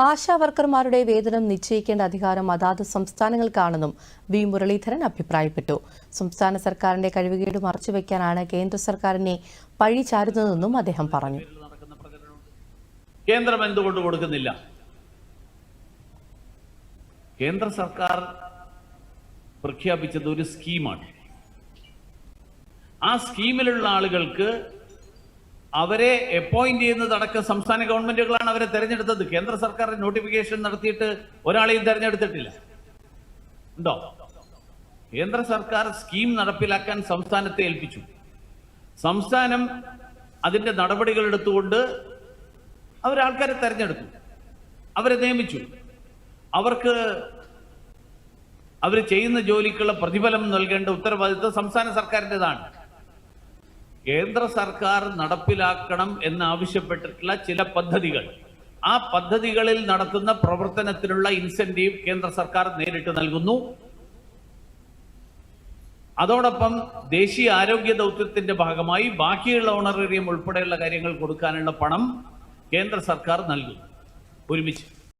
ആശാവർക്കർമാരുടെ വേതനം നിശ്ചയിക്കേണ്ട അധികാരം അതാത് സംസ്ഥാനങ്ങൾക്കാണെന്നും വി മുരളീധരൻ അഭിപ്രായപ്പെട്ടു. സംസ്ഥാന സർക്കാരിന്റെ കഴിവുകേട് മറച്ചുവെക്കാനാണ് കേന്ദ്ര സർക്കാരിനെ പഴി ചാരുന്നതെന്നും അദ്ദേഹം പറഞ്ഞു. കേന്ദ്രം എന്തുകൊണ്ട് കൊടുക്കുന്നില്ല? കേന്ദ്ര സർക്കാർ പ്രഖ്യാപിച്ചത് ഒരു സ്കീമാണ്. ആ സ്കീമിലുള്ള ആളുകൾക്ക് അവരെ അപ്പോയിന്റ് ചെയ്യുന്നതടക്കം സംസ്ഥാന ഗവൺമെന്റുകളാണ് അവരെ തെരഞ്ഞെടുത്തത്. കേന്ദ്ര സർക്കാർ നോട്ടിഫിക്കേഷൻ നടത്തിയിട്ട് ഒരാളെയും തെരഞ്ഞെടുത്തിട്ടില്ല. ഉണ്ടോ? കേന്ദ്ര സർക്കാർ സ്കീം നടപ്പിലാക്കാൻ സംസ്ഥാനത്തെ ഏൽപ്പിച്ചു. സംസ്ഥാനം അതിന്റെ നടപടികൾ എടുത്തുകൊണ്ട് അവരാൾക്കാരെ തെരഞ്ഞെടുത്തു, അവരെ നിയമിച്ചു. അവർക്ക് അവർ ചെയ്യുന്ന ജോലിക്കുള്ള പ്രതിഫലം നൽകേണ്ട ഉത്തരവാദിത്വം സംസ്ഥാന സർക്കാരിൻ്റെതാണ്. കേന്ദ്ര സർക്കാർ നടപ്പിലാക്കണം എന്നാവശ്യപ്പെട്ടിട്ടുള്ള ചില പദ്ധതികൾ, ആ പദ്ധതികളിൽ നടത്തുന്ന പ്രവർത്തനത്തിനുള്ള ഇൻസെന്റീവ് കേന്ദ്ര സർക്കാർ നേരിട്ട് നൽകുന്നു. അതോടൊപ്പം ദേശീയ ആരോഗ്യ ദൗത്യത്തിന്റെ ഭാഗമായി ബാക്കിയുള്ള ഓണറേറിയം ഉൾപ്പെടെയുള്ള കാര്യങ്ങൾ കൊടുക്കാനുള്ള പണം കേന്ദ്ര സർക്കാർ നൽകുന്നു ഒരുമിച്ച്.